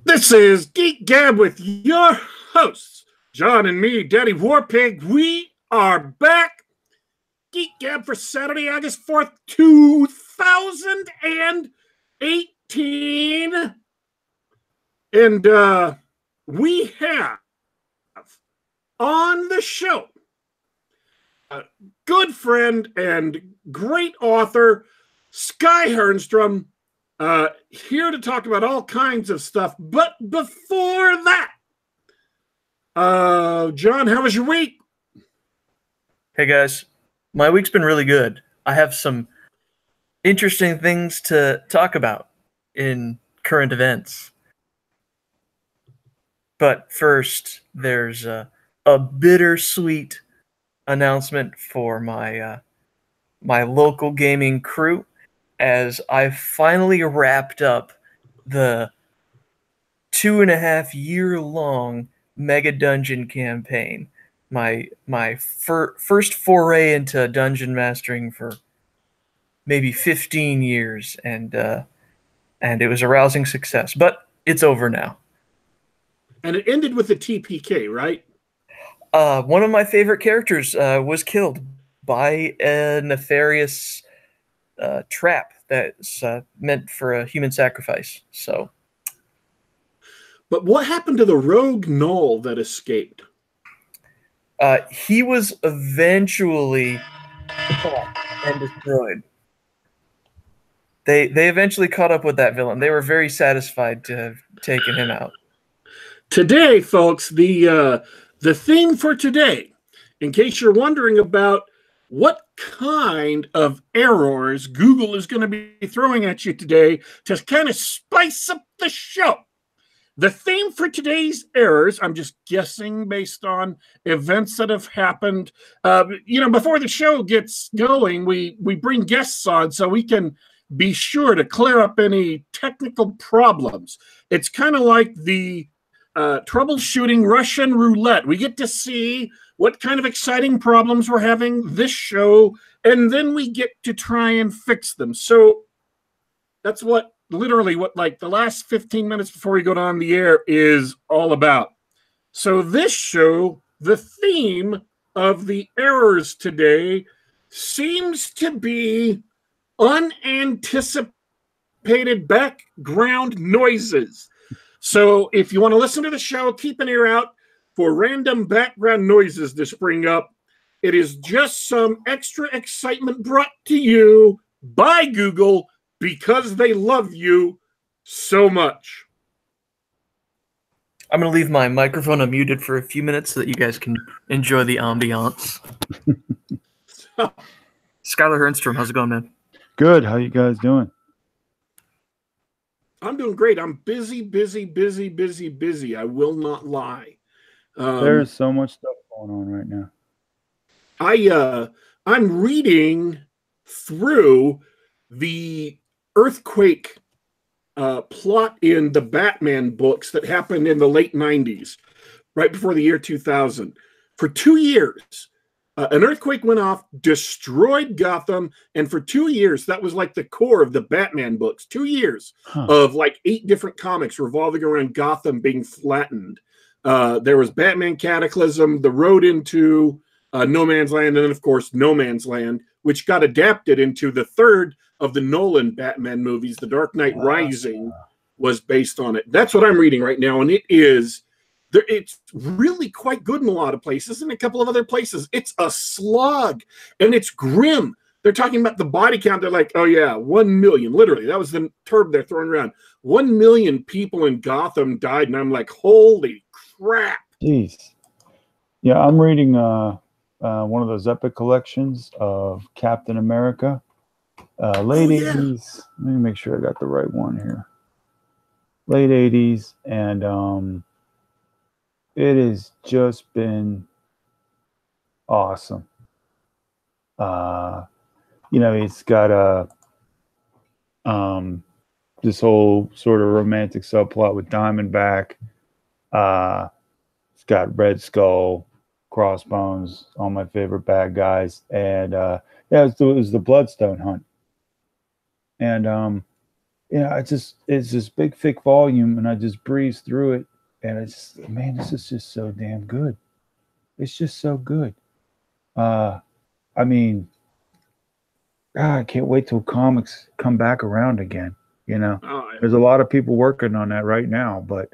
This is Geek Gab with your hosts, John and me, Daddy Warpig. We are back. Geek Gab for Saturday, August 4th, 2018. And we have on the show a good friend and great author, Sky Hernstrom, here to talk about all kinds of stuff. But before that, John, how was your week? Hey guys, my week's been really good. I have some interesting things to talk about in current events. But first, there's a bittersweet announcement for my my local gaming crew, as I finally wrapped up the 2.5-year-long Mega Dungeon campaign. My first foray into dungeon mastering for maybe 15 years, and it was a rousing success. But it's over now. And it ended with a TPK, right? One of my favorite characters was killed by a nefarious trap that's meant for a human sacrifice. So, but what happened to the rogue gnoll that escaped? He was eventually caught and destroyed. They eventually caught up with that villain. They were very satisfied to have taken him out. Today, folks, the theme for today, in case you're wondering about what kind of errors Google is going to be throwing at you today to kind of spice up the show. The theme for today's errors, I'm just guessing based on events that have happened. Before the show gets going, we bring guests on so we can be sure to clear up any technical problems. It's kind of like the troubleshooting Russian roulette. We get to see what kind of exciting problems we're having this show, and then we get to try and fix them. So that's what the last 15 minutes before we go on the air is all about. So this show, the theme of the errors today seems to be unanticipated background noises. So if you want to listen to the show, keep an ear out for random background noises to spring up. It is just some extra excitement brought to you by Google because they love you so much. I'm going to leave my microphone unmuted for a few minutes so that you guys can enjoy the ambiance. Skylar Hernstrom, how's it going, man? Good. How you guys doing? I'm doing great. I'm busy. I will not lie. There's so much stuff going on right now. I'm reading through the earthquake plot in the Batman books that happened in the late 90s, right before the year 2000. For 2 years, an earthquake went off, destroyed Gotham, and for 2 years, that was like the core of the Batman books. 2 years of like 8 different comics revolving around Gotham being flattened. There was Batman Cataclysm, The Road into No Man's Land, and then, of course, No Man's Land, which got adapted into the third of the Nolan Batman movies. The Dark Knight Rising was based on it. That's what I'm reading right now, and it's really quite good in a lot of places, and a couple of other places it's a slog, and it's grim. They're talking about the body count. They're like, oh yeah, 1 million. Literally, that was the term they're throwing around. 1 million people in Gotham died, and I'm like, holy crap. Jeez. Yeah, I'm reading one of those epic collections of Captain America. Late 80s. Let me make sure I got the right one here. Late 80s, and it has just been awesome. It's got this whole sort of romantic subplot with Diamondback. It's got Red Skull, Crossbones, all my favorite bad guys, and it was the Bloodstone hunt. And it's this big thick volume, and I just breeze through it, and it's, man, this is just so damn good. It's just so good. I mean, I can't wait till comics come back around again. There's a lot of people working on that right now, but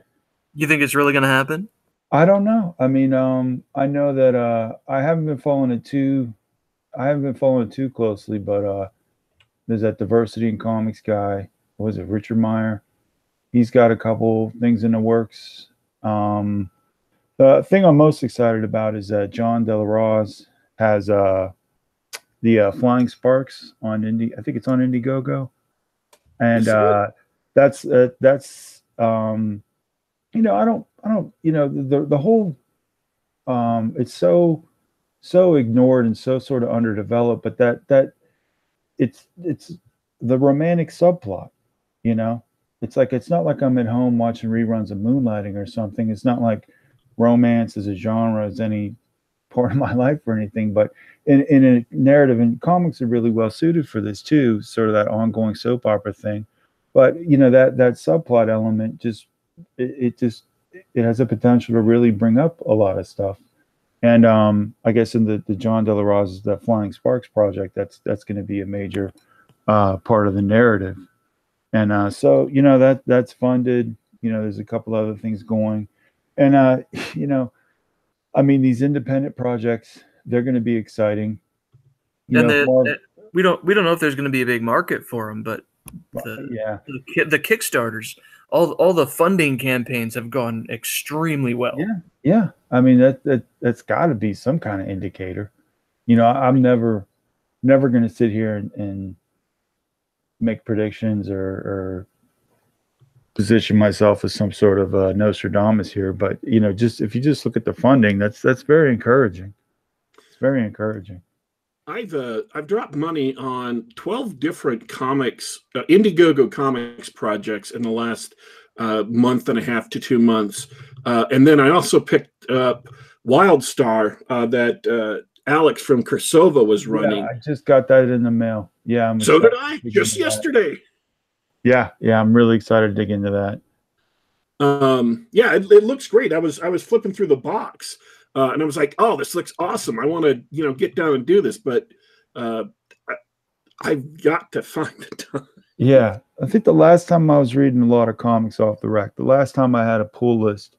you think it's really going to happen? I don't know. I mean, I know that I haven't been following it too closely, but there's that Diversity in Comics guy. What was it, Richard Meyer? He's got a couple things in the works. The thing I'm most excited about is that John De La Rose has the Flying Sparks on Indie. I think it's on Indiegogo, and that's I don't the whole it's so ignored and so sort of underdeveloped, but that it's the romantic subplot. It's not like I'm at home watching reruns of Moonlighting or something. It's not like romance as a genre is any part of my life or anything, but in a narrative, and comics are really well suited for this too, sort of that ongoing soap opera thing. But that subplot element it has a potential to really bring up a lot of stuff. And I guess in the John De La Rose's that Flying Sparks project, that's going to be a major part of the narrative. And so that's funded. There's a couple other things going, and I mean, these independent projects, they're going to be exciting. We don't know if there's going to be a big market for them, but the Kickstarters, all the funding campaigns have gone extremely well. Yeah. I mean, that's got to be some kind of indicator. I'm never going to sit here and make predictions or position myself as some sort of Nostradamus here, but if you just look at the funding, that's very encouraging. It's very encouraging. I've dropped money on 12 different comics, Indiegogo comics projects in the last month and a half to 2 months, and then I also picked up Wildstar that Alex from Cirsova was running. Yeah, I just got that in the mail. Yeah, so did I just yesterday. Yeah, I'm really excited to dig into that. It looks great. I was flipping through the box, and I was like, "Oh, this looks awesome! I want to get down and do this," but I've got to find the time. Yeah, I think the last time I was reading a lot of comics off the rack, the last time I had a pull list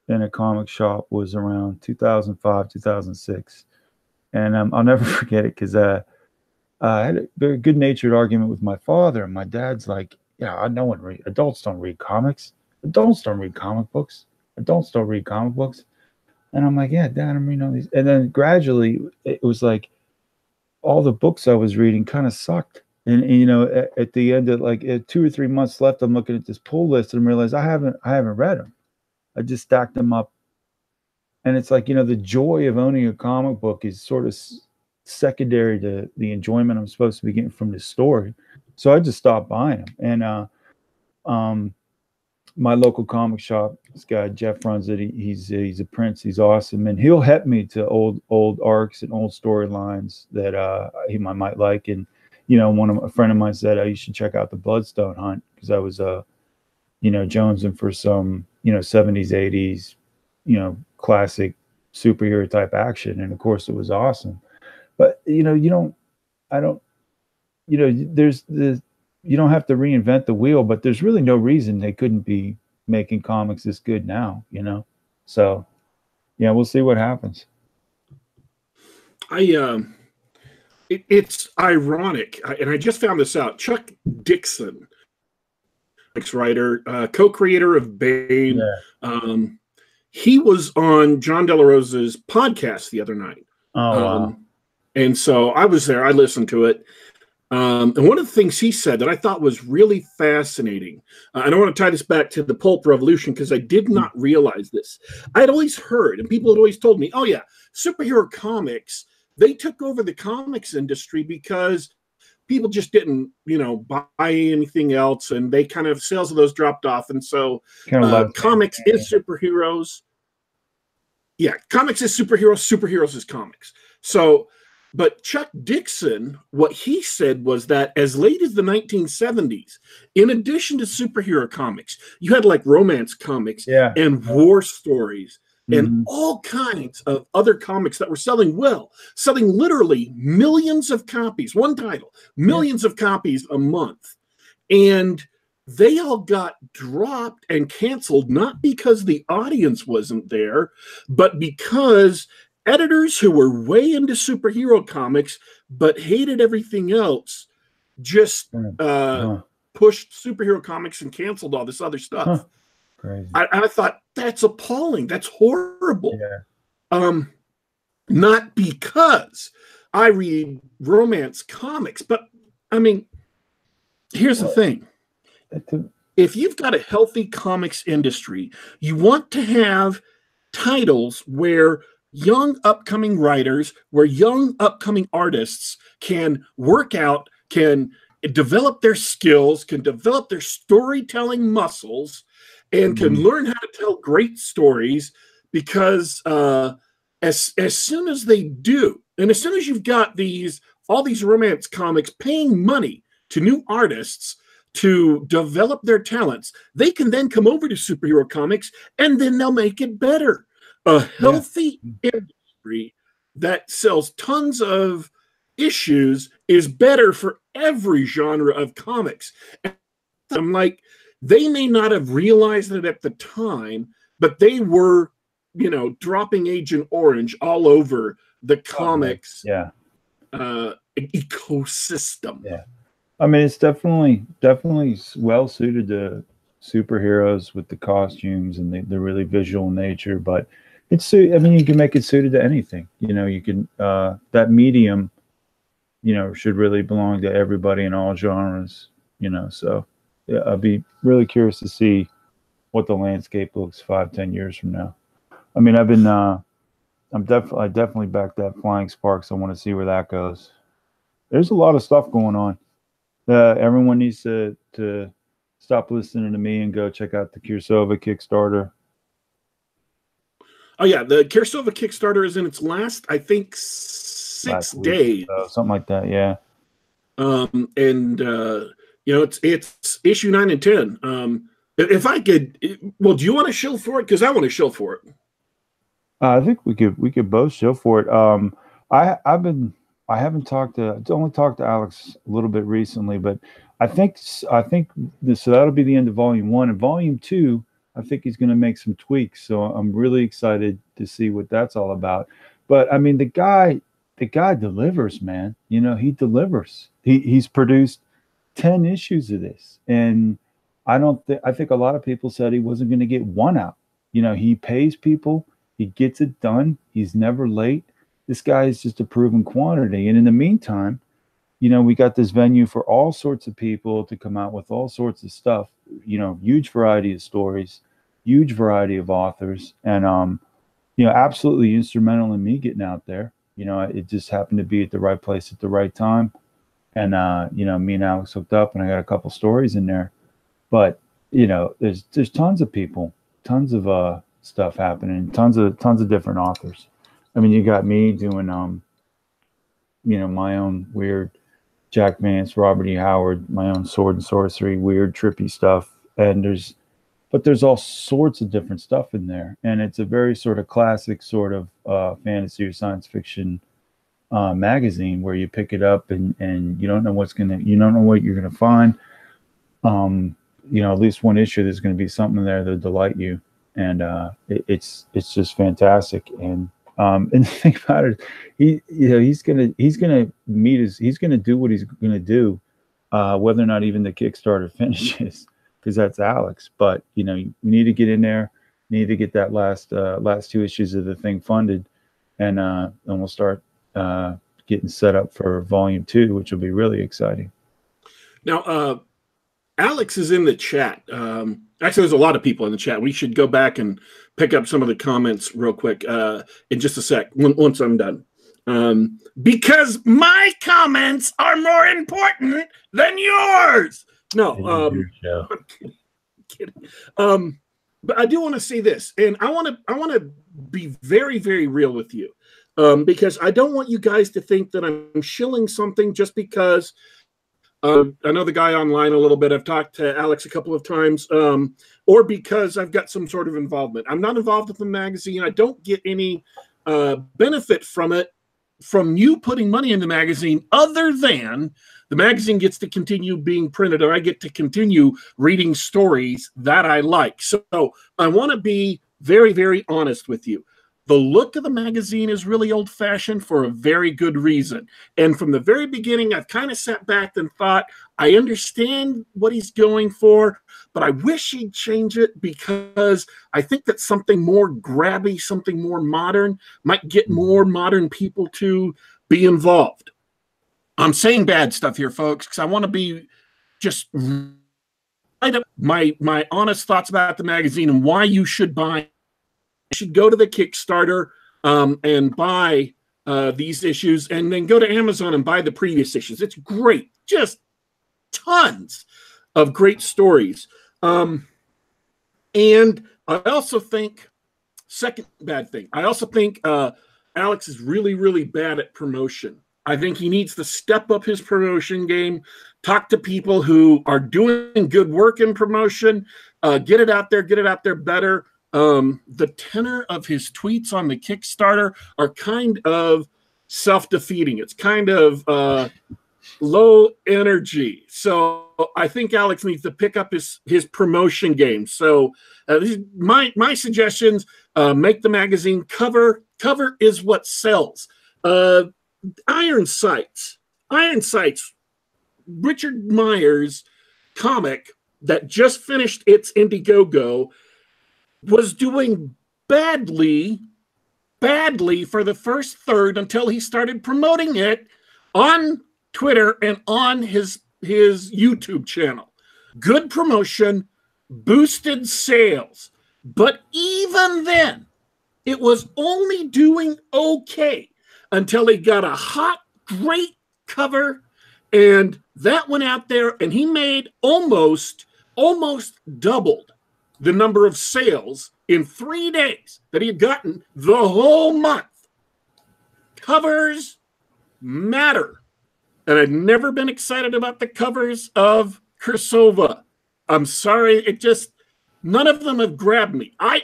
in a comic shop was around 2005, 2006, and I'll never forget it because I had a very good-natured argument with my father, and my dad's like, "Yeah, no one read. Adults don't read comics. Adults don't read comic books. Adults don't read comic books." And I'm like, "Yeah, Dad, I'm reading all these." And then gradually, it was like all the books I was reading kind of sucked. And at the end of 2 or 3 months left, I'm looking at this pull list and realize I haven't read them. I just stacked them up. And it's like, the joy of owning a comic book is sort of secondary to the enjoyment I'm supposed to be getting from this story. So I just stopped buying them. And my local comic shop, this guy Jeff runs it. He's a prince. He's awesome, and he'll help me to old arcs and old storylines that he might like. And a friend of mine said, "Oh, you should check out the Bloodstone Hunt," because I was jonesing for some 70s 80s classic superhero type action, and of course it was awesome. But you don't have to reinvent the wheel, but there's really no reason they couldn't be making comics this good now, So yeah, we'll see what happens. It's ironic, and I just found this out. Chuck Dixon, writer, co-creator of Bane, he was on John De La Rose's podcast the other night. Wow. And so I was there. I listened to it. And one of the things he said that I thought was really fascinating, and I want to tie this back to the pulp revolution because I did not realize this. I had always heard, and people had always told me, "Oh yeah, superhero comics, they took over the comics industry because people just didn't, buy anything else, and they kind of sales of those dropped off, and so comics is superheroes. Yeah, comics is superheroes. Superheroes is comics. So." But Chuck Dixon, what he said was that as late as the 1970s, in addition to superhero comics, you had like romance comics and war stories and all kinds of other comics that were selling well, selling literally millions of copies, one title, millions of copies a month. And they all got dropped and canceled, not because the audience wasn't there, but because editors who were way into superhero comics but hated everything else just pushed superhero comics and canceled all this other stuff. Crazy. I thought, that's appalling. That's horrible. Not because I read romance comics, but I mean, here's the thing. If you've got a healthy comics industry, you want to have titles where young upcoming writers, where young upcoming artists can work out, can develop their skills, can develop their storytelling muscles, and can learn how to tell great stories. Because as soon as they do, and as soon as you've got all these romance comics paying money to new artists to develop their talents, they can then come over to superhero comics and then they'll make it better. A healthy industry that sells tons of issues is better for every genre of comics. And I'm like, they may not have realized it at the time, but they were, dropping Agent Orange all over the comics ecosystem. Yeah. I mean, it's definitely well suited to superheroes with the costumes and the really visual nature, but you can make it suited to anything. You can that medium, should really belong to everybody in all genres. So yeah, I'd be really curious to see what the landscape looks 5-10 years from now. I mean, I definitely back that Flying Sparks. I want to see where that goes. There's a lot of stuff going on. Everyone needs to stop listening to me and go check out the Cirsova Kickstarter. Oh yeah, the Cirsova Kickstarter is in its last, I think, 6 days, something like that. Yeah. It's issue 9 and 10. If I could, do you want to shill for it? Because I want to shill for it. I think we could both shill for it. I haven't talked to Alex a little bit recently, but I think so that'll be the end of volume 1, and volume 2. I think he's going to make some tweaks, so I'm really excited to see what that's all about. But I mean, the guy delivers, man. He delivers. He's produced 10 issues of this, and I think a lot of people said he wasn't going to get one out. He pays people, he gets it done, he's never late. This guy is just a proven quantity. And in the meantime, we got this venue for all sorts of people to come out with all sorts of stuff, huge variety of stories, huge variety of authors, and, absolutely instrumental in me getting out there. It just happened to be at the right place at the right time. And, me and Alex hooked up, and I got a couple stories in there. But, there's tons of people, tons of stuff happening, tons of different authors. I mean, you got me doing, my own weird Jack Vance, Robert E. Howard, my own sword and sorcery, weird, trippy stuff. And there's all sorts of different stuff in there. And it's a very sort of classic sort of fantasy or science fiction magazine where you pick it up and you don't know what you're going to find. At least one issue, there's going to be something there that'll delight you. And it's just fantastic. And the thing about it, he's gonna do what he's gonna do, whether or not even the Kickstarter finishes, because that's Alex. But we need to get in there, need to get that last 2 issues of the thing funded, and we'll start getting set up for volume 2, which will be really exciting. Now, Alex is in the chat. Actually, there's a lot of people in the chat. We should go back and pick up some of the comments real quick in just a sec, once I'm done. Because my comments are more important than yours. No, I'm kidding. But I do want to say this, and I want to be very, very real with you. because I don't want you guys to think that I'm shilling something just because I know the guy online a little bit. I've talked to Alex a couple of times, or because I've got some sort of involvement. I'm not involved with the magazine. I don't get any benefit from it, from you putting money in the magazine, other than the magazine gets to continue being printed, or I get to continue reading stories that I like. So I want to be very, very honest with you. The look of the magazine is really old-fashioned for a very good reason. And from the very beginning, I've kind of sat back and thought, I understand what he's going for, but I wish he'd change it, because I think that something more grabby, something more modern might get more modern people to be involved. I'm saying bad stuff here, folks, because I want to be just right up my honest thoughts about the magazine and why you should buy. You should go to the Kickstarter and buy these issues, and then go to Amazon and buy the previous issues. It's great. Just tons of great stories. And I also think, second bad thing, I also think Alex is really, really bad at promotion. I think he needs to step up his promotion game, talk to people who are doing good work in promotion, get it out there better. The tenor of his tweets on the Kickstarter are kind of self-defeating. It's kind of low energy. So I think Alex needs to pick up his promotion game. So my suggestions: make the magazine cover. Cover is what sells. Iron Sights, Richard Meyer's comic that just finished its Indiegogo, was doing badly for the first third until he started promoting it on Twitter and on his YouTube channel. Good promotion, boosted sales. But even then, it was only doing okay until he got a hot, great cover, and that went out there, and he made almost doubled the number of sales in 3 days that he had gotten the whole month. Covers matter. And I'd never been excited about the covers of Cirsova. I'm sorry, none of them have grabbed me. I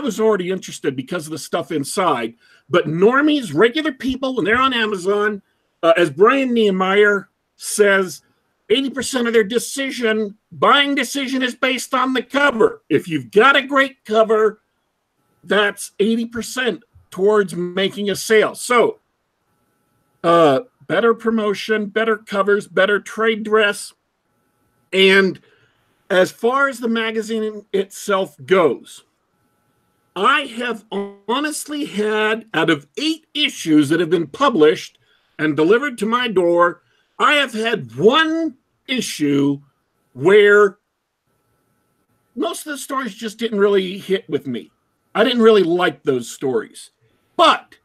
was already interested because of the stuff inside, but normies, regular people, when they're on Amazon, as Brian Nehemiah says, 80% of their buying decision is based on the cover. If you've got a great cover, that's 80% towards making a sale. So, better promotion, better covers, better trade dress. And as far as the magazine itself goes, I have honestly had, out of 8 issues that have been published and delivered to my door, I have had 1 issue where most of the stories just didn't really hit with me. I didn't really like those stories. But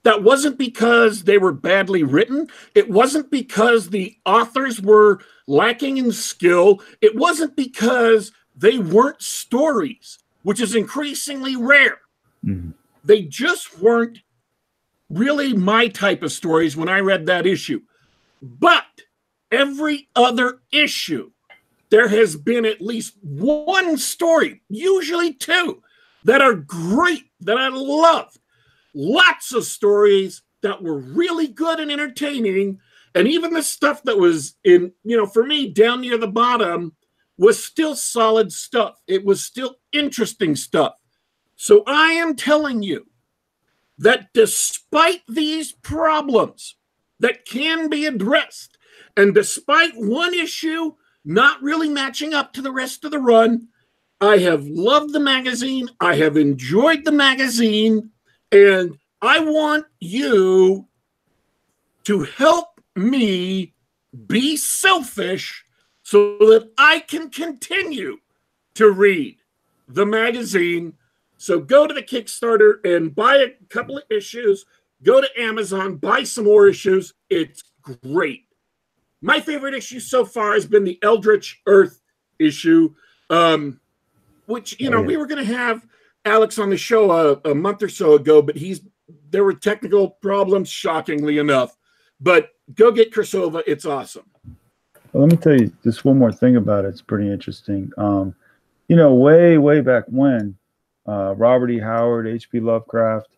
that wasn't because they were badly written. It wasn't because the authors were lacking in skill. It wasn't because they weren't stories, which is increasingly rare. Mm-hmm. They just weren't really my type of stories when I read that issue. But every other issue, there has been at least 1 story, usually 2, that are great, that I love. Lots of stories that were really good and entertaining. And even the stuff that was in, for me, down near the bottom, was still solid stuff. It was still interesting stuff. So I am telling you that despite these problems that can be addressed, and despite 1 issue not really matching up to the rest of the run, I have loved the magazine. I have enjoyed the magazine. And I want you to help me be selfish so that I can continue to read the magazine. So go to the Kickstarter and buy a couple of issues. Go to Amazon, buy some more issues. It's great. My favorite issue so far has been the Eldritch Earth issue, which, we were going to have Alex on the show a month or so ago, but he's there were technical problems, shockingly enough. But go get Cirsova. It's awesome. Well, let me tell you just one more thing about it. It's pretty interesting. You know, way back when, Robert E. Howard, H.P. Lovecraft,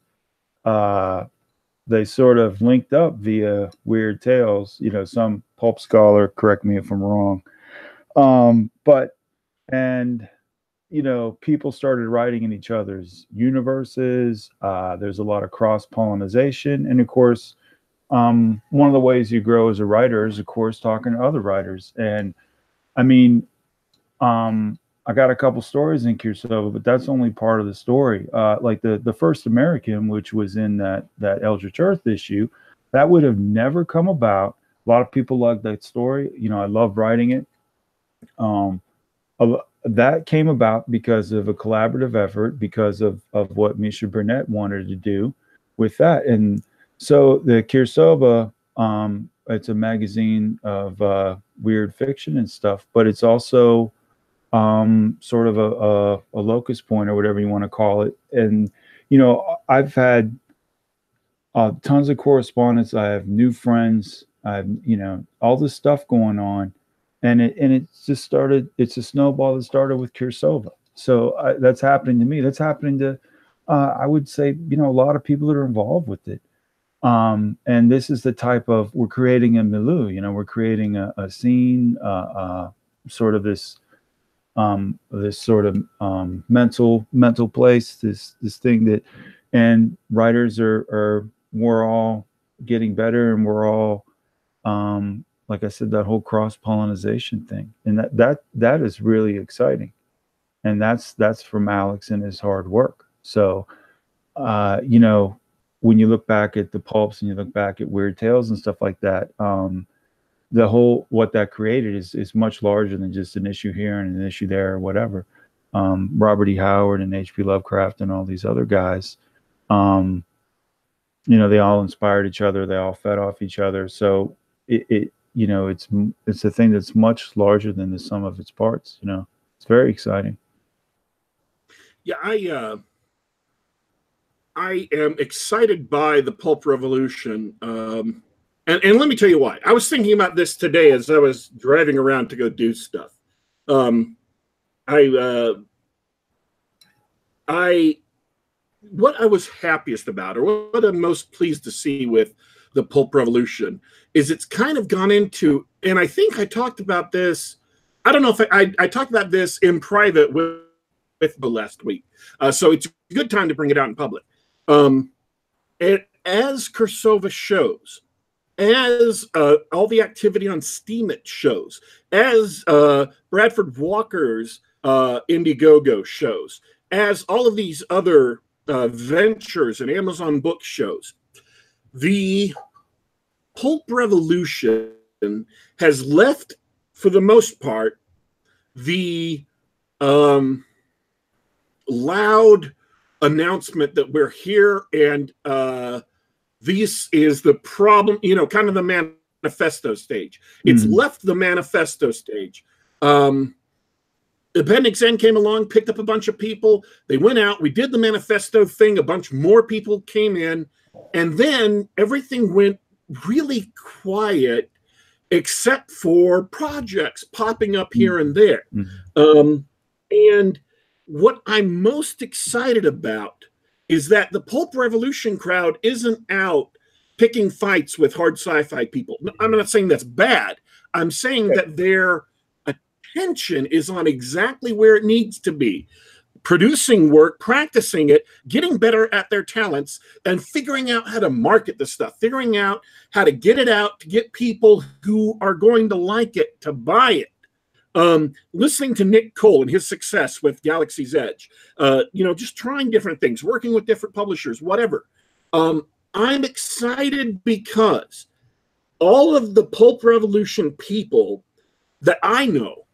they sort of linked up via Weird Tales. You know, some pulp scholar, correct me if I'm wrong. And you know, people started writing in each other's universes. There's a lot of cross-pollination. And of course, one of the ways you grow as a writer is, of course, talking to other writers. And I mean, I got a couple stories in Cirsova, but that's only part of the story. Like the first American, which was in that Eldritch Earth issue, that would have never come about. A lot of people loved that story. You know, I love writing it. That came about because of a collaborative effort, because of what Misha Burnett wanted to do with that. And so the Cirsova, it's a magazine of weird fiction and stuff, but it's also sort of a locus point or whatever you want to call it. And, you know, I've had tons of correspondence. I have new friends. I've, you know, all this stuff going on. And it just started. It's a snowball that started with Cirsova. So that's happening to me. That's happening to, I would say, you know, a lot of people that are involved with it. And this is the type of, we're creating a milieu. You know, we're creating a scene, sort of this sort of mental place. This thing that, and writers we're all getting better, and we're all. Like I said, that whole cross-pollination thing, and that is really exciting, and that's from Alex and his hard work. So, you know, when you look back at the pulps and you look back at Weird Tales and stuff like that, the whole what that created is much larger than just an issue here and an issue there or whatever. Robert E. Howard and H.P. Lovecraft and all these other guys, you know, they all inspired each other. They all fed off each other. So it you know, it's a thing that's much larger than the sum of its parts. You know, it's very exciting. Yeah, I am excited by the pulp revolution, and let me tell you why. I was thinking about this today as I was driving around to go do stuff. What I was happiest about, or what I'm most pleased to see with the pulp revolution, is it's kind of gone into, and I think I talked about this, I don't know if I talked about this in private with last week. So it's a good time to bring it out in public. As Cirsova shows, as all the activity on Steemit shows, as Bradford Walker's Indiegogo shows, as all of these other ventures and Amazon book shows, the pulp revolution has left, for the most part, the loud announcement that we're here and this is the problem, you know, kind of the manifesto stage. It's left the manifesto stage. Appendix N came along, picked up a bunch of people. They went out. We did the manifesto thing. A bunch more people came in. And then everything went really quiet, except for projects popping up here and there. And what I'm most excited about is that the pulp revolution crowd isn't out picking fights with hard sci-fi people. I'm not saying that's bad. I'm saying that their attention is on exactly where it needs to be. Producing work, practicing it, getting better at their talents, and figuring out how to market the stuff, figuring out how to get it out to get people who are going to like it to buy it. Listening to Nick Cole and his success with Galaxy's Edge, you know, just trying different things, working with different publishers, whatever. I'm excited because all of the pulp revolution people that I know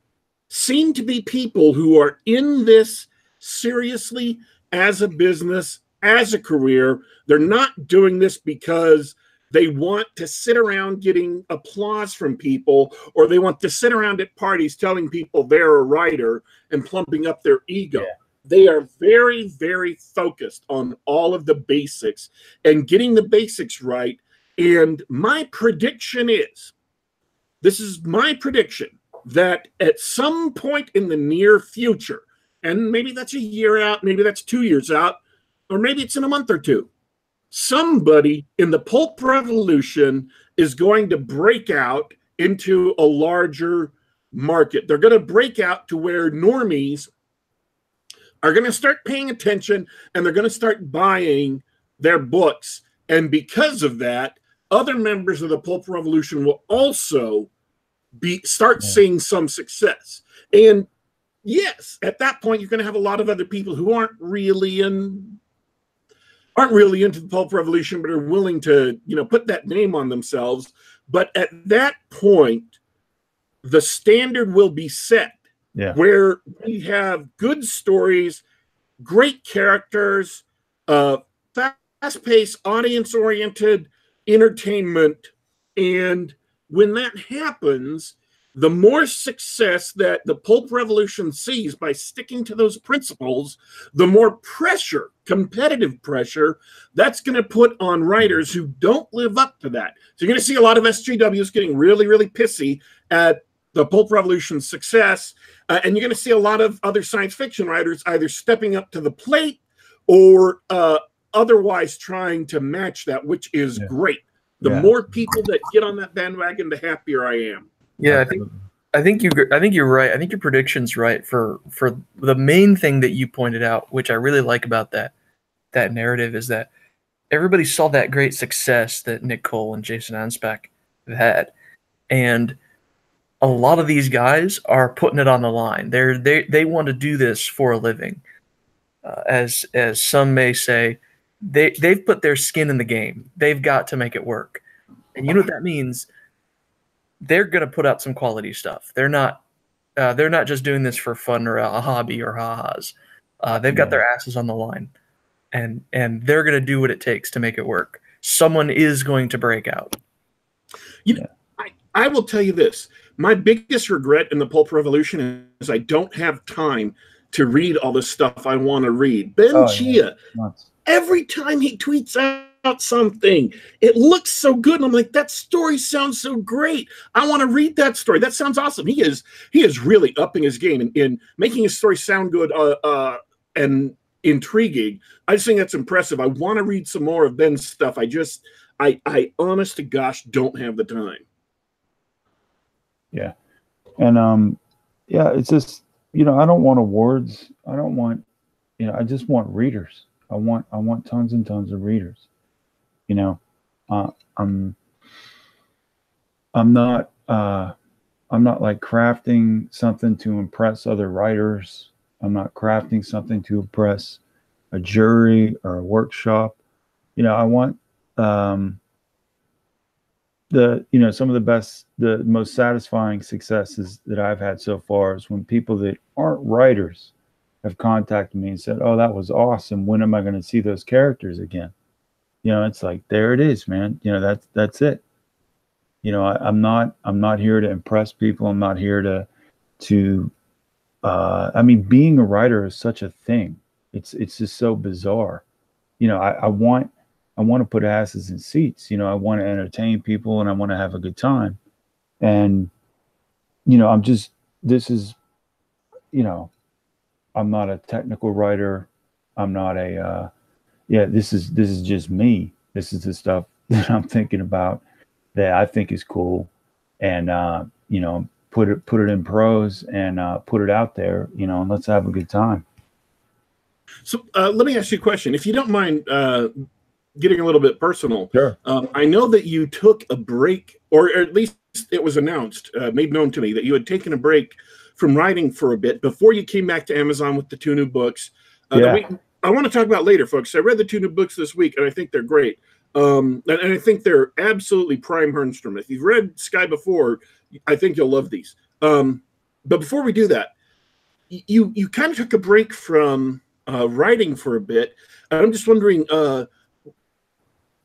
seem to be people who are in this seriously as a business, as a career. They're not doing this because they want to sit around getting applause from people, or they want to sit around at parties telling people they're a writer and plumping up their ego. they are very, very focused on all of the basics and getting the basics right. And my prediction is, this is my prediction, that at some point in the near future, and maybe that's a year out, maybe that's 2 years out, or maybe it's in a month or two, somebody in the pulp revolution is going to break out into a larger market. They're going to break out to where normies are going to start paying attention, and they're going to start buying their books. And because of that, other members of the pulp revolution will also start seeing some success. And yes, at that point, you're going to have a lot of other people who aren't really into the pulp revolution, but are willing to, put that name on themselves. But at that point, the standard will be set, where we have good stories, great characters, fast-paced, audience-oriented entertainment. And when that happens, the more success that the pulp revolution sees by sticking to those principles, the more pressure, competitive pressure, that's going to put on writers who don't live up to that. So you're going to see a lot of SJWs getting really, really pissy at the pulp revolution's success. And you're going to see a lot of other science fiction writers either stepping up to the plate or otherwise trying to match that, which is great. The more people that get on that bandwagon, the happier I am. Yeah, I think you're right. I think your prediction's right for the main thing that you pointed out, which I really like about that narrative, is that everybody saw that great success that Nick Cole and Jason Anspach have had, and a lot of these guys are putting it on the line. They want to do this for a living, as some may say. They've put their skin in the game. They've got to make it work, and you know what that means. They're going to put out some quality stuff. They're not just doing this for fun or a hobby or ha-has. They've got their asses on the line, and they're going to do what it takes to make it work. Someone is going to break out. I will tell you this. My biggest regret in the pulp revolution is I don't have time to read all the stuff I want to read. Ben Chia, every time he tweets out something, it looks so good, and I'm like, that story sounds so great. I want to read that story. That sounds awesome. He is really upping his game in making his story sound good and intriguing. I just think that's impressive. I want to read some more of Ben's stuff. I honest to gosh don't have the time. Yeah. And it's just, I don't want awards. I don't want, I just want readers. I want tons and tons of readers. I'm not like crafting something to impress other writers. I'm not crafting something to impress a jury or a workshop. I want some of the most satisfying successes that I've had so far is when people that aren't writers have contacted me and said, "Oh, that was awesome. When am I going to see those characters again?" It's like, there it is, man. That's it. I'm not here to impress people. I'm not here to being a writer is such a thing. It's just so bizarre. I want to put asses in seats. I want to entertain people, and I want to have a good time. And I'm not a technical writer. I'm not a this is just me. This is the stuff that I'm thinking about that I think is cool, and put it in prose and put it out there, and let's have a good time. So let me ask you a question, if you don't mind getting a little bit personal. Sure. I know that you took a break, or at least it was announced, made known to me, that you had taken a break from writing for a bit before you came back to Amazon with the 2 new books. I want to talk about later, folks. I read the 2 new books this week, and I think they're great. And I think they're absolutely prime Hermstrom. If you've read Sky before, I think you'll love these. But before we do that, you kind of took a break from writing for a bit. I'm just wondering,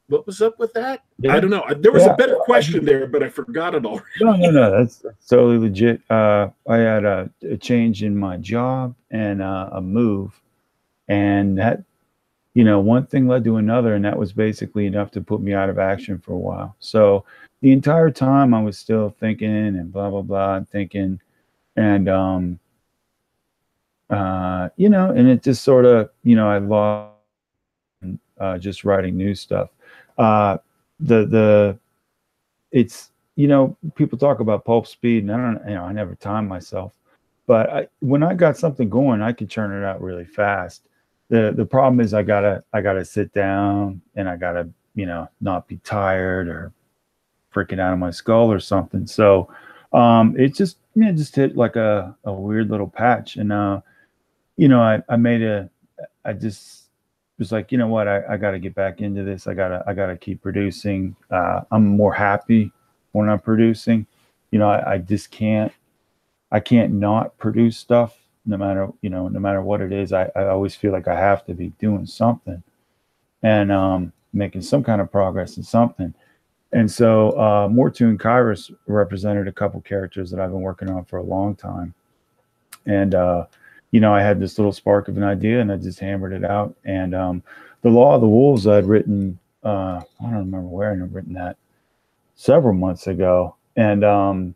what was up with that? Yeah. I don't know. There was a better question there, but I forgot it already. No. That's totally legit. I had a change in my job and a move. And that, you know, one thing led to another, and that was basically enough to put me out of action for a while. So the entire time I was still thinking and blah, blah, blah, and thinking, and, you know, and it just sort of, you know, I lost just writing new stuff. It's, you know, people talk about pulp speed, and I don't, you know, I never time myself, but when I got something going, I could churn it out really fast. The problem is I gotta sit down, and I gotta, you know, not be tired or freaking out of my skull or something. So it just, you know, just hit like a weird little patch. And you know, I just was like, you know what, I got to get back into this. I gotta keep producing. I'm more happy when I'm producing. You know, I just can't not produce stuff, no matter, you know, no matter what it is. I always feel like I have to be doing something and making some kind of progress in something. And so Mortu and Kairos represented a couple characters that I've been working on for a long time. And you know, I had this little spark of an idea, and I just hammered it out. And the Law of the Wolves I'd written, I don't remember where I'd written that, several months ago. And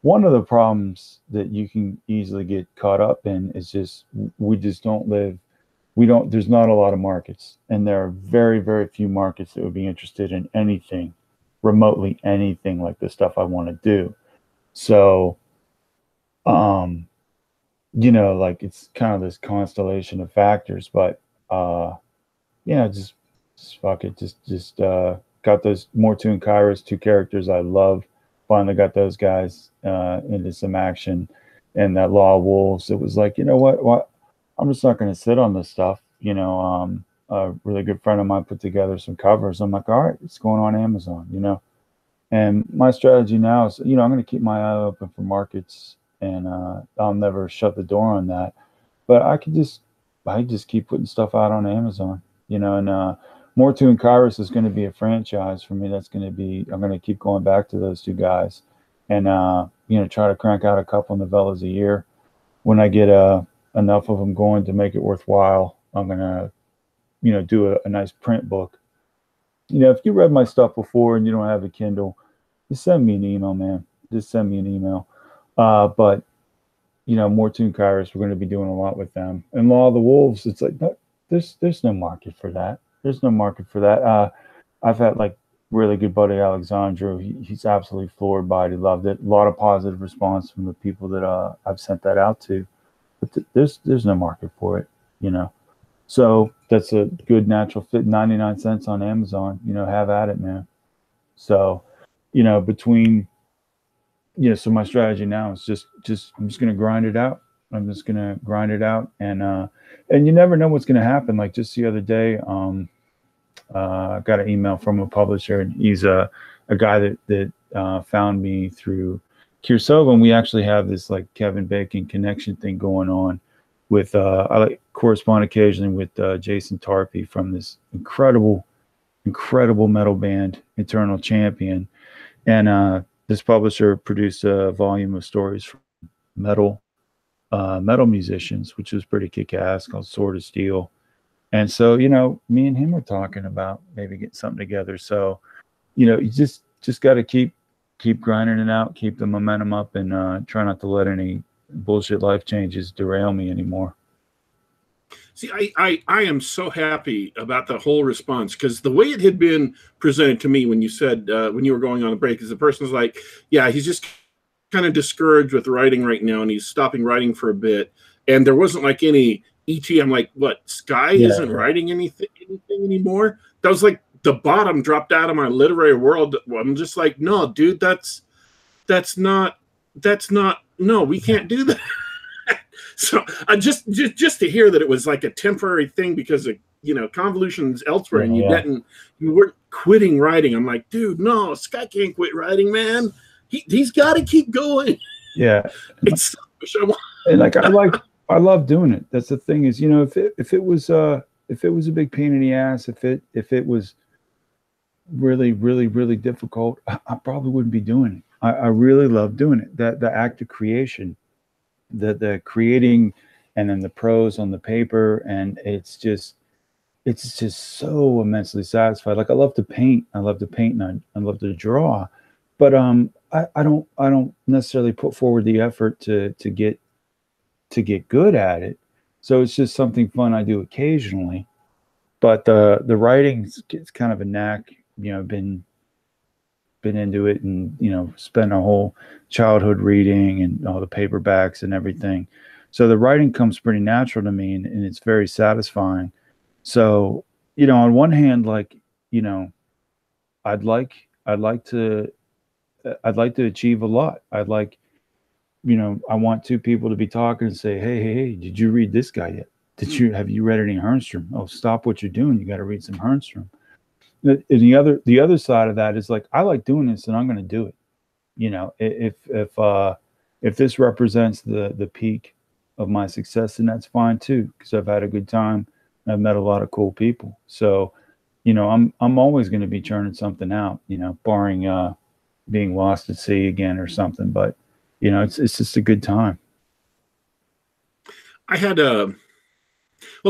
one of the problems that you can easily get caught up in is just, there's not a lot of markets, and there are very, very few markets that would be interested in anything, remotely anything like the stuff I want to do. So, you know, like, it's kind of this constellation of factors, but yeah, just fuck it. Just got those Mortu and Kairos, two characters I love. Finally got those guys into some action. And that Law of Wolves, it was like, you know what? I'm just not going to sit on this stuff. You know, a really good friend of mine put together some covers. I'm like, all right, it's going on Amazon, you know. And my strategy now is, you know, I'm going to keep my eye open for markets, and I'll never shut the door on that. But I just keep putting stuff out on Amazon, you know. And Mortu and Kairos is going to be a franchise for me. That's going to be, I'm going to keep going back to those two guys, and you know, try to crank out a couple novellas a year. When I get enough of them going to make it worthwhile, I'm going to, you know, do a nice print book. You know, if you read my stuff before and you don't have a Kindle, just send me an email, man. Just send me an email. But, you know, Mortu and Kairos, we're going to be doing a lot with them. And Law of the Wolves, it's like, no, there's no market for that. There's no market for that. I've had, like, really good buddy Alexandru. He's absolutely floored by it. He loved it. A lot of positive response from the people that I've sent that out to. But there's no market for it, you know. So that's a good natural fit. 99 cents on Amazon. You know, have at it, man. So, you know, between, you know, so my strategy now is just I'm just gonna grind it out. I'm just gonna grind it out, and you never know what's gonna happen. Like, just the other day, I got an email from a publisher, and he's a guy that found me through Cirsova, and we actually have this, like, Kevin Bacon connection thing going on with I like correspond occasionally with Jason Tarpey from this incredible metal band Eternal Champion. And this publisher produced a volume of stories from metal musicians, which was pretty kick-ass, called Sword of Steel. And so, you know, me and him were talking about maybe getting something together. So, you know, you just got to keep grinding it out, keep the momentum up, and try not to let any bullshit life changes derail me anymore. See, I am so happy about the whole response, because the way it had been presented to me when you said, when you were going on the break, is the person was like, yeah, he's just kind of discouraged with writing right now, and he's stopping writing for a bit. And there wasn't like any ET. I'm like, what? Sky isn't writing anything anymore? That was like the bottom dropped out of my literary world. I'm just like, no, dude, that's not. No, we can't do that. So I just to hear that it was like a temporary thing because of, you know, convolutions elsewhere, and you weren't quitting writing. I'm like, dude, no, Sky can't quit writing, man. He's got to keep going. Yeah, it's and like I love doing it. That's the thing, is, you know, if it was a big pain in the ass, if it was really, really, really difficult, I probably wouldn't be doing it. I really love doing it. The act of creation, the creating and then the prose on the paper, and it's just so immensely satisfied. Like I love to paint, and I love to draw, but I don't necessarily put forward the effort to get good at it. So it's just something fun I do occasionally. But the writing's it's kind of a knack. You know, been into it, and spent a whole childhood reading and all the paperbacks and everything. So the writing comes pretty natural to me, and it's very satisfying. So, on one hand, like, I'd like to achieve a lot. I'd like, I want two people to be talking and say, hey, did you read this guy yet? Have you read any Hernstrom? Oh, stop what you're doing. You got to read some Hernstrom. And the other side of that is like, I like doing this, and I'm going to do it. If this represents the peak of my success, then that's fine too, because I've had a good time. I've met a lot of cool people. So, I'm always going to be churning something out, barring being lost at sea again or something. But, it's just a good time. I had well,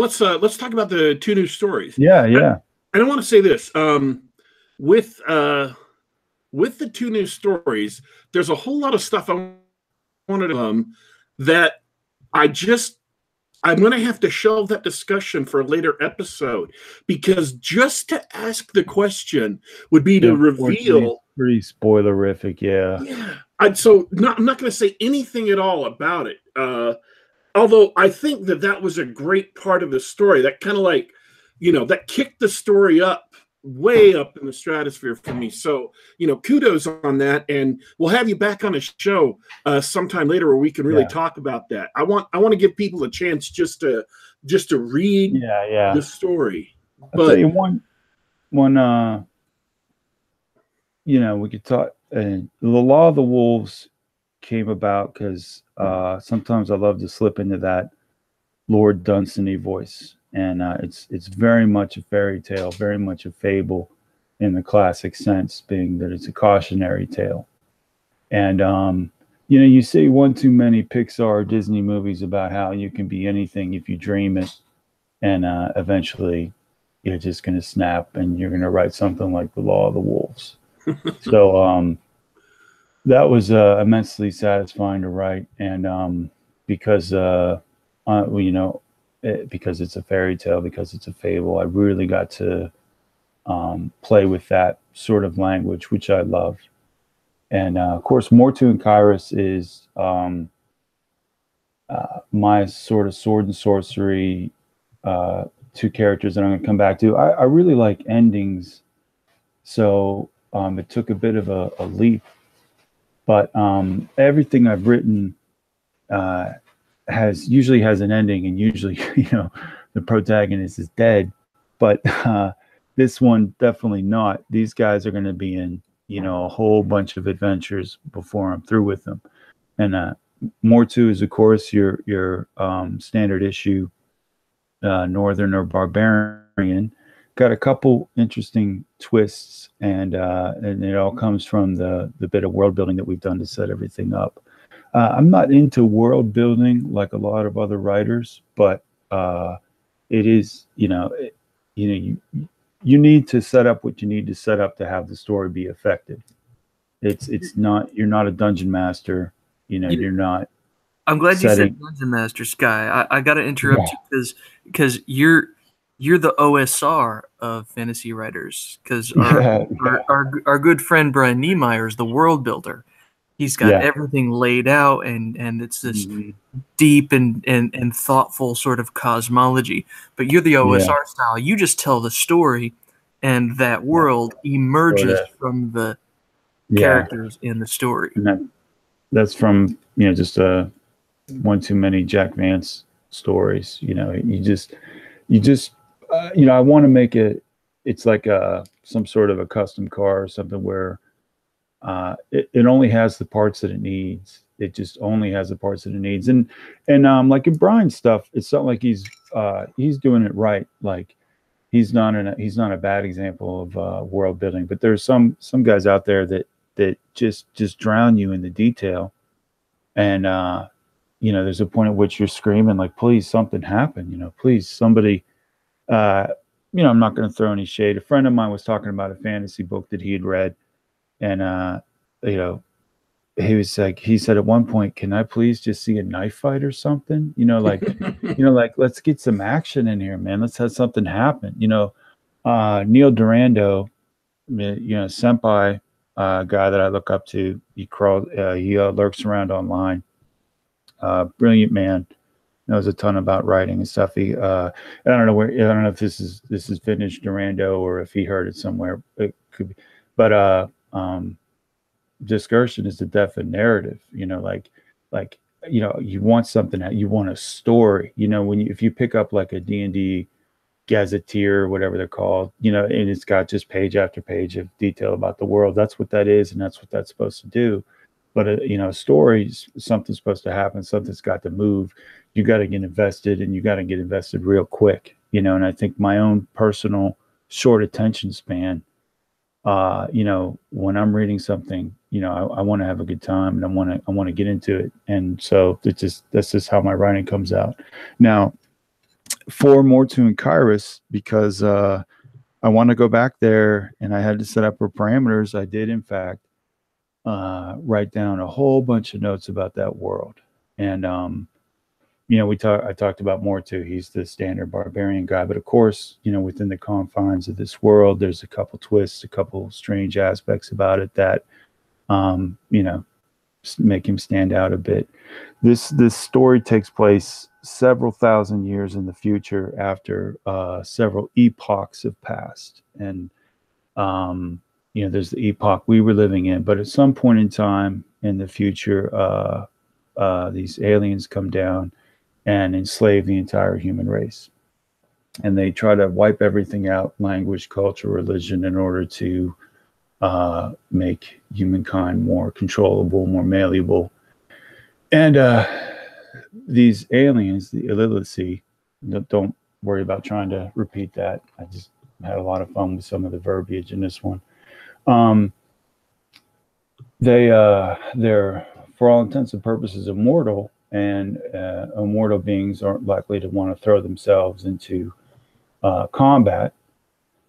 let's talk about the two new stories. Yeah. I don't want to say this. With the two new stories, there's a whole lot of stuff I wanted to that I'm going to have to shelve that discussion for a later episode, because just to ask the question would be to reveal pretty spoilerific. Yeah. So I'm not going to say anything at all about it. Although I think that was a great part of the story. That kind of like, that kicked the story up way up in the stratosphere for me. So, kudos on that. And we'll have you back on a show sometime later where we can really talk about that. I want to give people a chance just to read the story. I'll tell you one, we could talk. The Law of the Wolves came about because sometimes I love to slip into that Lord Dunsany voice. And it's very much a fairy tale, very much a fable in the classic sense, being that it's a cautionary tale. And, you see one too many Pixar or Disney movies about how you can be anything if you dream it. And eventually you're just going to snap and you're going to write something like The Law of the Wolves. So that was immensely satisfying to write. And because it's a fairy tale, because it's a fable, I really got to play with that sort of language, which I love. And of course, Mortu and Kairos is my sort of sword and sorcery two characters that I'm going to come back to. I really like endings, so it took a bit of a leap, but everything I've written usually has an ending, and usually the protagonist is dead, but this one definitely not. These guys are going to be in a whole bunch of adventures before I'm through with them. And Mortu is of course your standard issue northern or barbarian. Got a couple interesting twists, and it all comes from the bit of world building that we've done to set everything up. I'm not into world building like a lot of other writers, but it is, you need to set up what you need to set up to have the story be effective. It's not, you're not a dungeon master, you're not. I'm glad you said dungeon master, Sky. I got to interrupt you because you're the OSR of fantasy writers, because our good friend Brian Niemeyer is the world builder. He's got everything laid out, and it's this deep and thoughtful sort of cosmology. But you're the OSR style. You just tell the story, and that world emerges from the characters in the story. And that's from just one too many Jack Vance stories. You just I want to make it's like some sort of a custom car or something where it only has the parts that it needs. It just only has the parts that it needs. And like in Brian's stuff, it's not like he's doing it right. Like he's not a bad example of world building, but there's some guys out there that just drown you in the detail. And you know, there's a point at which you're screaming like, please, something happen, you know, please, somebody, you know, I'm not going to throw any shade. A friend of mine was talking about a fantasy book that he had read, and you know, he was like, he said at one point, can I please just see a knife fight or something? You know, like, you know, like, let's get some action in here, man. Let's have something happen. You know, Neil Durando, you know, senpai, guy that I look up to. He lurks around online. Brilliant man, knows a ton about writing and stuff. I don't know if this is vintage Durando or if he heard it somewhere. It could be, but discursion is the definite narrative. You know, like you know, you want something, you want a story. You know, if you pick up like a D&D gazetteer or whatever they're called, you know, and it's got just page after page of detail about the world. That's what that is, and that's what that's supposed to do. But you know, a story, something's supposed to happen, something's got to move. You got to get invested, and you got to get invested real quick. You know, and I think my own personal short attention span, you know, when I'm reading something, you know, I want to have a good time, and I want to get into it. And so that's just how my writing comes out. Now, for Mortu and Kairos, because I want to go back there, and I had to set up her parameters. I did, in fact, write down a whole bunch of notes about that world. And you know, I talked about Mortu. He's the standard barbarian guy, but of course, you know, within the confines of this world, there's a couple twists, a couple strange aspects about it that you know, make him stand out a bit. This story takes place several thousand years in the future, after several epochs have passed. And you know, there's the epoch we were living in, but at some point in time in the future, these aliens come down and enslave the entire human race. And they try to wipe everything out, language, culture, religion, in order to make humankind more controllable, more malleable. And these aliens, the Illithici, don't worry about trying to repeat that. I just had a lot of fun with some of the verbiage in this one. They're, for all intents and purposes, immortal, and immortal beings aren't likely to want to throw themselves into combat.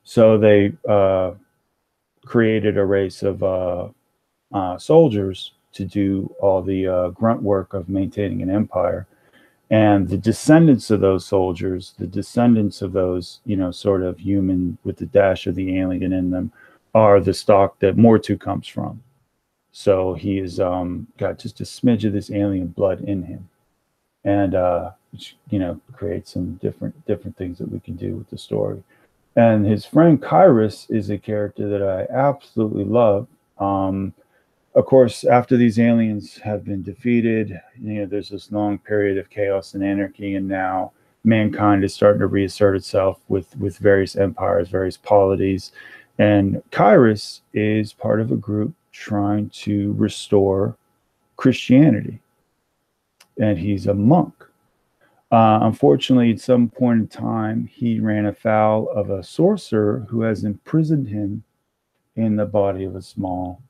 So they created a race of soldiers to do all the grunt work of maintaining an empire. And the descendants of those soldiers, the descendants of those, you know, sort of human with the dash of the alien in them, are the stock that Mortu comes from. So he has got just a smidge of this alien blood in him, and which, you know, creates some different things that we can do with the story. And his friend Kairos is a character that I absolutely love. Of course, after these aliens have been defeated, you know, there's this long period of chaos and anarchy, and now mankind is starting to reassert itself with various empires, various polities. And Kairos is part of a group trying to restore Christianity, and he's a monk. Unfortunately, at some point in time, he ran afoul of a sorcerer who has imprisoned him in the body of a small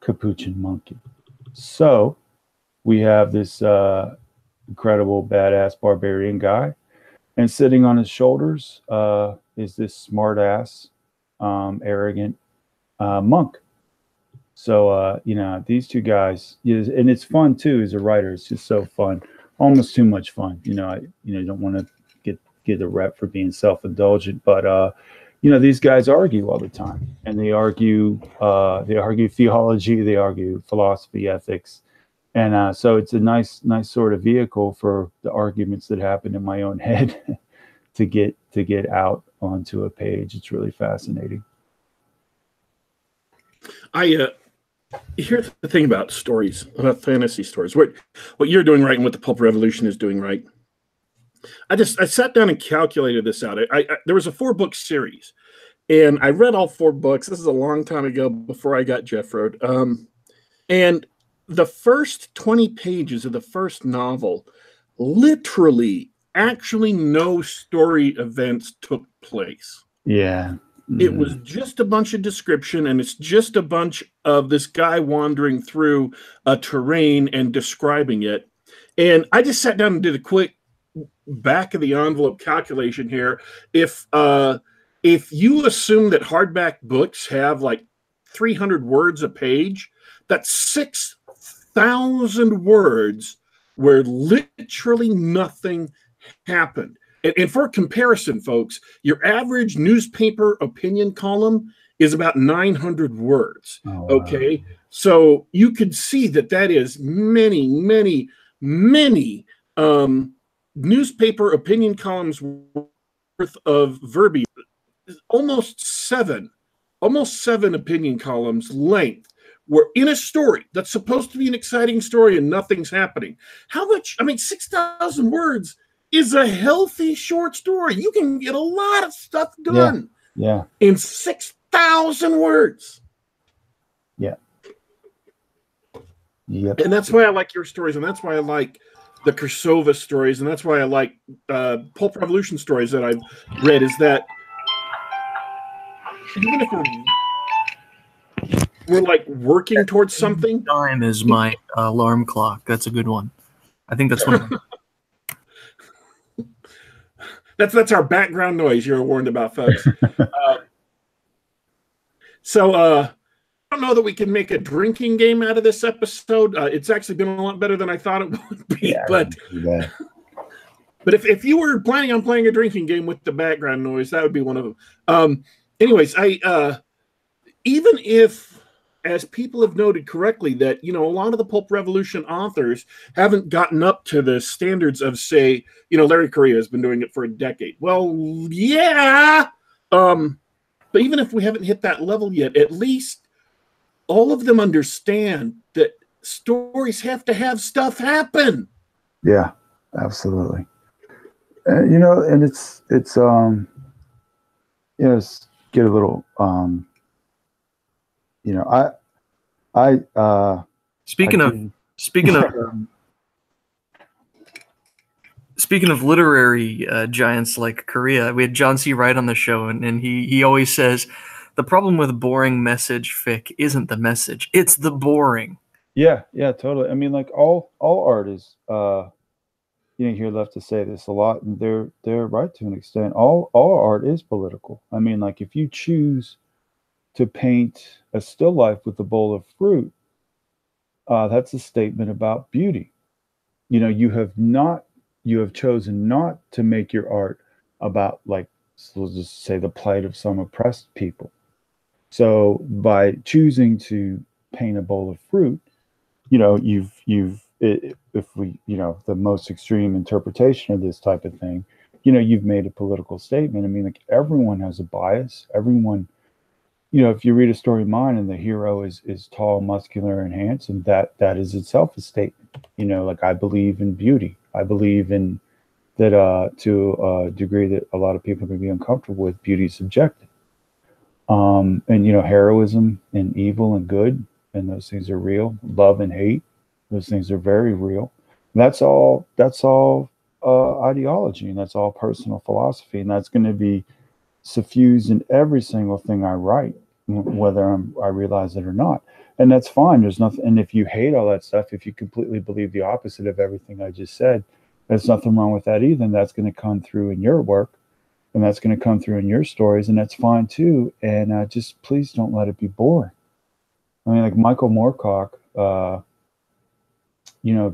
capuchin monkey. So we have this incredible badass barbarian guy, and sitting on his shoulders is this smart ass arrogant monk. So you know, these two guys, and it's fun too as a writer. It's just so fun, almost too much fun. You know, you don't want to get a rep for being self-indulgent, but you know, these guys argue all the time, and they argue theology, they argue philosophy, ethics, and so it's a nice sort of vehicle for the arguments that happen in my own head to get out onto a page. It's really fascinating. Here's the thing about stories, about fantasy stories. What you're doing right and what the Pulp Revolution is doing right. I sat down and calculated this out. There was a 4-book series, and I read all 4 books. This is a long time ago, before I got Jeffrode. And the first 20 pages of the first novel, literally, actually no story events took place. Yeah. It was just a bunch of description, and it's just a bunch of this guy wandering through a terrain and describing it. And I just sat down and did a quick back of the envelope calculation here. If you assume that hardback books have like 300 words a page, that's 6,000 words where literally nothing happened. And for comparison, folks, your average newspaper opinion column is about 900 words. Oh, wow. Okay. So you could see that is many, many, many newspaper opinion columns worth of verbiage. Almost seven opinion columns length were in a story that's supposed to be an exciting story and nothing's happening. How much? I mean, 6,000 words is a healthy short story. You can get a lot of stuff done. Yeah. In 6,000 words. Yeah. Yep. And that's why I like your stories, and that's why I like the Cirsova stories, and that's why I like Pulp Revolution stories that I've read, is that even if we're like working towards something. Time is my alarm clock. That's a good one. I think that's one. That's our background noise you're warned about, folks. I don't know that we can make a drinking game out of this episode. It's actually been a lot better than I thought it would be. Yeah, but if you were planning on playing a drinking game with the background noise, that would be one of them. Anyways, even if, as people have noted correctly, that a lot of the Pulp Revolution authors haven't gotten up to the standards of, say, Larry Correia has been doing it for a decade. Well, yeah, but even if we haven't hit that level yet, at least all of them understand that stories have to have stuff happen. Yeah, absolutely. And it's get a little speaking of literary giants like Correia, we had John C. Wright on the show, and he always says the problem with boring message fic isn't the message, it's the boring. Yeah, totally. I mean, like all art is you hear left to say this a lot, and they're right to an extent. All art is political. I mean, like if you choose to paint a still life with a bowl of fruit, that's a statement about beauty. You have chosen not to make your art about, like, so let's just say, the plight of some oppressed people. So by choosing to paint a bowl of fruit, if we, the most extreme interpretation of this type of thing, you've made a political statement. I mean, like, everyone has a bias. Everyone, if you read a story of mine and the hero is tall, muscular, and handsome, that is itself a statement. Like, I believe in beauty. I believe in that to a degree that a lot of people can be uncomfortable with. Beauty is subjective. And heroism and evil and good, and those things are real. Love and hate, those things are very real. That's all ideology, and that's all personal philosophy, and that's going to be suffused in every single thing I write, whether I realize it or not. And that's fine. There's nothing. And if you hate all that stuff, if you completely believe the opposite of everything I just said, there's nothing wrong with that either. And that's going to come through in your work, and that's going to come through in your stories, and that's fine too. And just please don't let it be boring. I mean, like Michael Moorcock,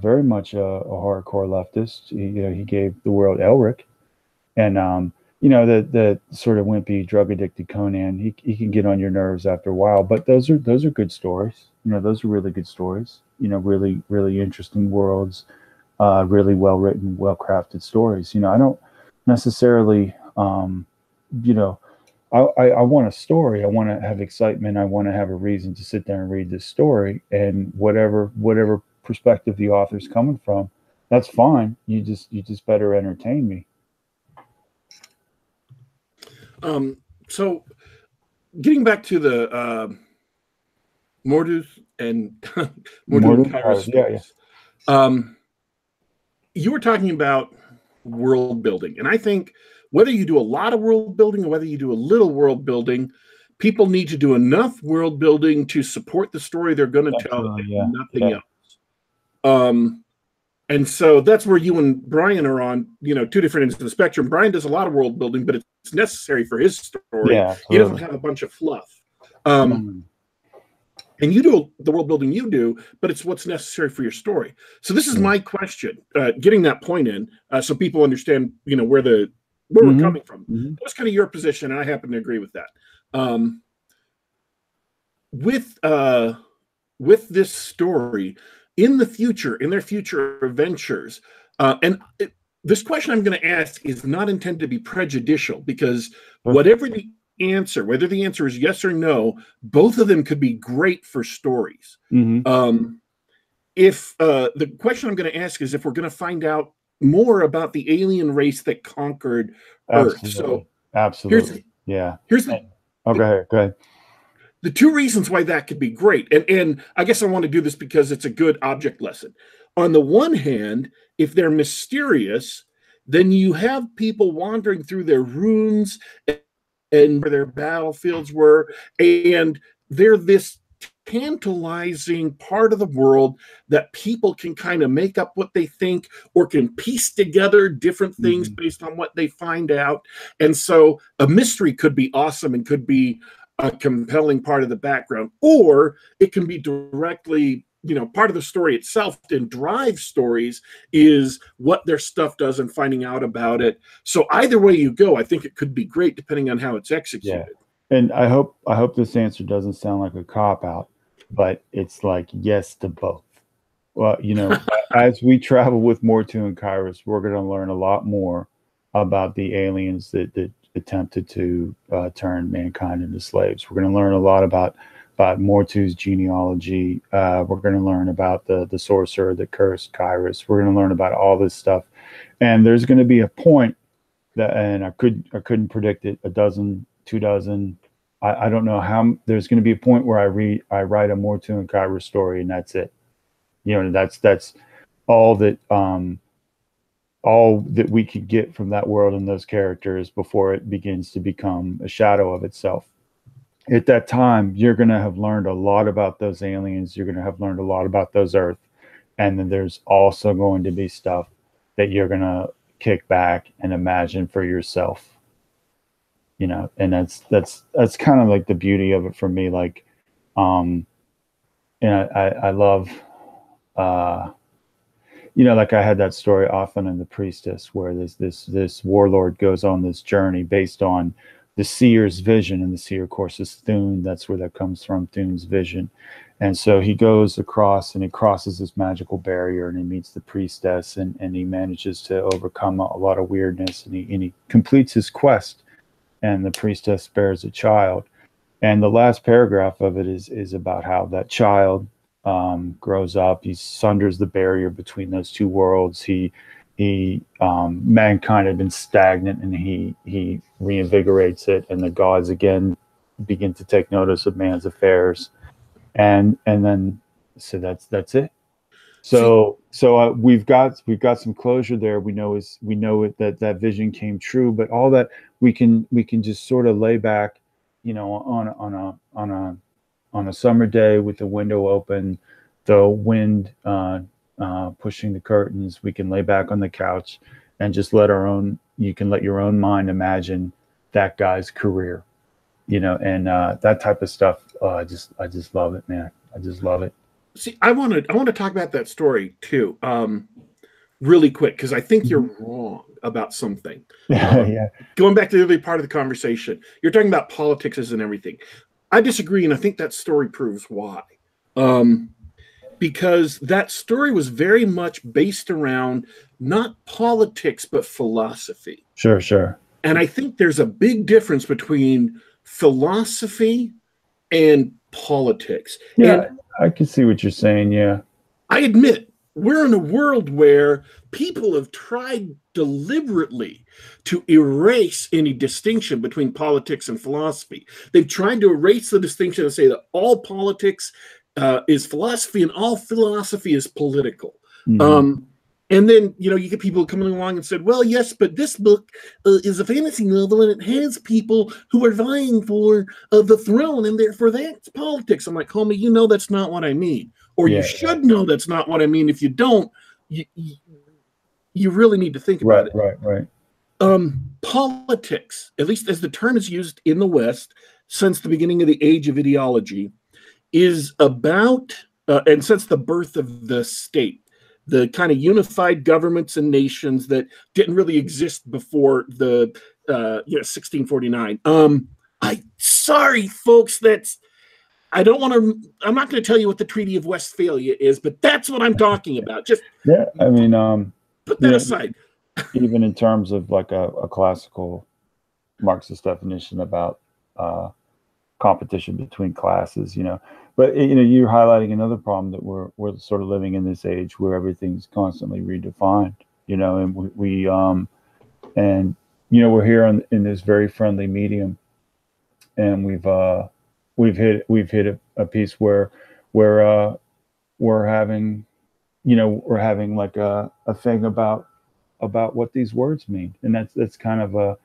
very much a hardcore leftist. He gave the world Elric, and the sort of wimpy, drug addicted Conan. He can get on your nerves after a while, but those are good stories. Those are really good stories. Really, really interesting worlds, really well written, well crafted stories. I don't necessarily, I want a story. I want to have excitement. I want to have a reason to sit there and read this story, and whatever perspective the author's coming from, that's fine. You just better entertain me. So getting back to the Mordu's and Mordu and Kyra's stories, you were talking about world building, and I think whether you do a lot of world building or whether you do a little world building, people need to do enough world building to support the story they're going to tell, and nothing else. And so that's where you and Brian are on, two different ends of the spectrum. Brian does a lot of world building, but it's necessary for his story. Yeah, he doesn't have a bunch of fluff. And you do the world building you do, but it's what's necessary for your story. So this is my question, getting that point in, so people understand, where we're coming from. That's kind of your position, and I happen to agree with that. With this story, in the future, in their future adventures, this question I'm going to ask is not intended to be prejudicial, because whatever the answer, whether the answer is yes or no, both of them could be great for stories. If the question I'm going to ask is if we're going to find out more about the alien race that conquered Earth. So absolutely, here's the go ahead. The two reasons why that could be great, and I guess I want to do this because it's a good object lesson. On the one hand, if they're mysterious, then you have people wandering through their runes and where their battlefields were, and they're this tantalizing part of the world that people can kind of make up what they think or can piece together different things based on what they find out. And so a mystery could be awesome and could be a compelling part of the background, or it can be directly, part of the story itself. And drive stories is what their stuff does and finding out about it. So either way you go, I think it could be great depending on how it's executed. Yeah. And I hope this answer doesn't sound like a cop-out, but it's like yes to both. Well, as we travel with Mortu and Kairos, we're going to learn a lot more about the aliens that attempted to turn mankind into slaves. We're going to learn a lot about Mortu's genealogy. We're going to learn about the sorcerer that cursed Kairos. We're going to learn about all this stuff, and there's going to be a point that, and I couldn't predict it, a dozen, 2 dozen. I don't know how. There's going to be a point where I write a Mortu and Kairos story, and that's it. That's all that we could get from that world and those characters before it begins to become a shadow of itself. At that time, you're going to have learned a lot about those aliens. You're going to have learned a lot about those Earth. And then there's also going to be stuff that you're going to kick back and imagine for yourself. And that's kind of like the beauty of it for me. Like, and I love, like I had that story often in The Priestess, where this warlord goes on this journey based on the seer's vision, and the seer, of course, is Thune. That's where that comes from, Thune's vision. And so he goes across and he crosses this magical barrier, and he meets the priestess, and he manages to overcome a lot of weirdness, and he completes his quest, and the priestess bears a child. And the last paragraph of it is about how that child grows up. He sunders the barrier between those two worlds. Mankind had been stagnant, and he reinvigorates it, and the gods again begin to take notice of man's affairs, and then so that's it. So we've got some closure there. We know that vision came true, but all that we can just sort of lay back, on a summer day with the window open, the wind pushing the curtains. We can lay back on the couch and just you can let your own mind imagine that guy's career, and that type of stuff. I just love it, man. I just love it. See, I want to talk about that story too, really quick, because I think you're wrong about something. Yeah. Going back to the early part of the conversation, you're talking about politics and everything. I disagree, and I think that story proves why. Because that story was very much based around not politics, but philosophy. Sure. And I think there's a big difference between philosophy and politics. Yeah, and I can see what you're saying, yeah. I admit, we're in a world where people have tried deliberately to erase any distinction between politics and philosophy. They've tried to erase the distinction and say that all politics is philosophy and all philosophy is political. And then, you get people coming along and said, well, yes, but this book is a fantasy novel and it has people who are vying for the throne, and therefore that's politics. I'm like, homie, that's not what I mean. Or you should know that's not what I mean. If you don't, you really need to think about it. Right. Politics, at least as the term is used in the West since the beginning of the age of ideology, is about, and since the birth of the state, the kind of unified governments and nations that didn't really exist before the 1649. Sorry, folks, I'm not going to tell you what the Treaty of Westphalia is, but that's what I'm talking about. Just I mean, put that aside. Even in terms of like a classical Marxist definition about competition between classes, but you're highlighting another problem, that we're sort of living in this age where everything's constantly redefined, and we we're here in this very friendly medium, and we've hit a piece where we're having like a thing about what these words mean, and that's kind of a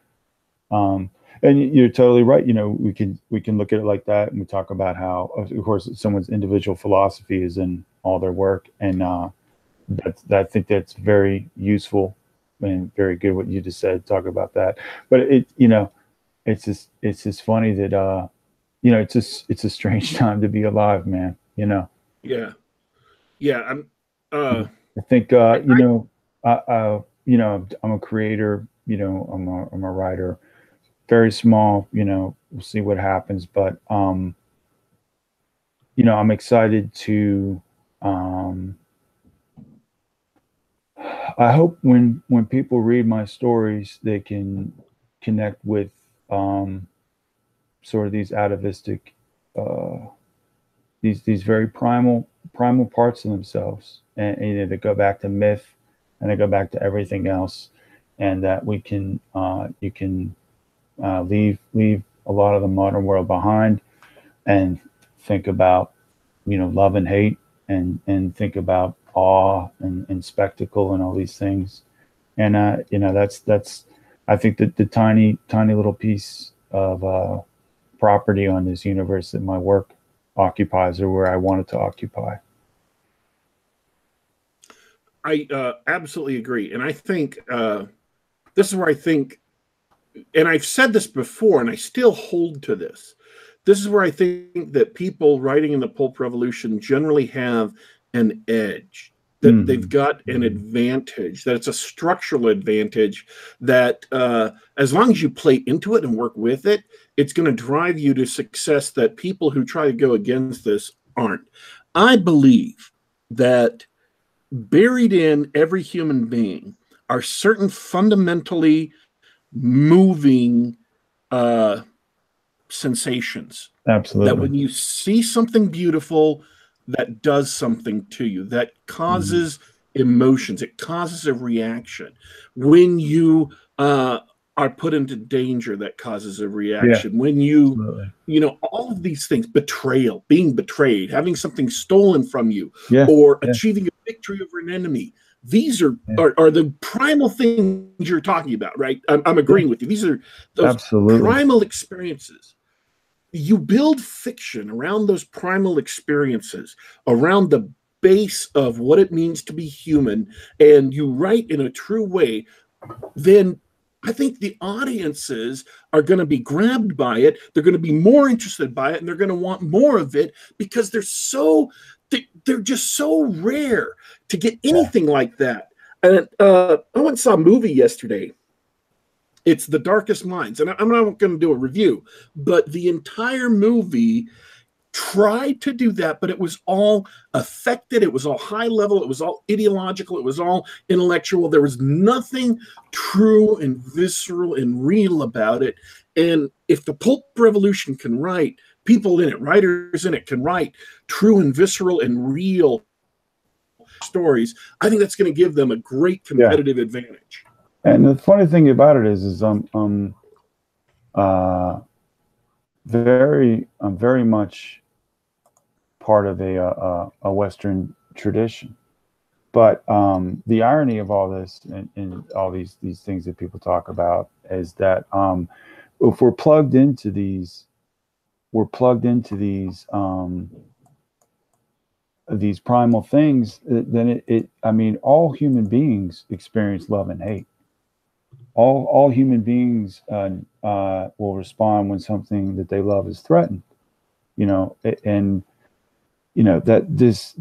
and you're totally right. We can look at it like that, and we talk about how, of course, someone's individual philosophy is in all their work, and I think that's very useful and very good what you just said. Talk about that, but it's just funny that it's a strange time to be alive, man. Yeah. I think I'm a creator. I'm a writer. Very small, we'll see what happens, but I'm excited to I hope when people read my stories, they can connect with sort of these atavistic these very primal parts of themselves, and they go back to myth, and they go back to everything else, and that we can you can leave a lot of the modern world behind, and think about love and hate, and think about awe and spectacle and all these things, and that's I think that the tiny little piece of property on this universe that my work occupies, or where I want it to occupy. I absolutely agree, and I think this is where I think, and I've said this before, and I still hold to this. This is where I think that people writing in the pulp revolution generally have an edge, that they've got an advantage, that it's a structural advantage, that as long as you play into it and work with it, it's going to drive you to success that people who try to go against this aren't. I believe that buried in every human being are certain fundamentally moving sensations. Absolutely. That when you see something beautiful, that does something to you, that causes emotions, it causes a reaction. When you are put into danger, that causes a reaction. Yeah, when you, all of these things, betrayal, being betrayed, having something stolen from you, or achieving a victory over an enemy. These are the primal things you're talking about, right? I'm agreeing with you. These are those primal experiences. You build fiction around those primal experiences, around the base of what it means to be human, and you write in a true way, then I think the audiences are going to be grabbed by it. They're going to be more interested by it, and they're going to want more of it, because they're just so rare to get anything like that. And I went and saw a movie yesterday. It's The Darkest Minds, and I'm not going to do a review, but the entire movie tried to do that, but it was all affected. It was all high level. It was all ideological. It was all intellectual. There was nothing true and visceral and real about it. And if the pulp revolution can write, people in it, writers in it, can write true and visceral and real stories, I think that's going to give them a great competitive advantage. And the funny thing about it is I'm very much part of a Western tradition, but the irony of all this and all these things that people talk about is that if we're plugged into these these primal things, then I mean, all human beings experience love and hate. All human beings will respond when something that they love is threatened, and that this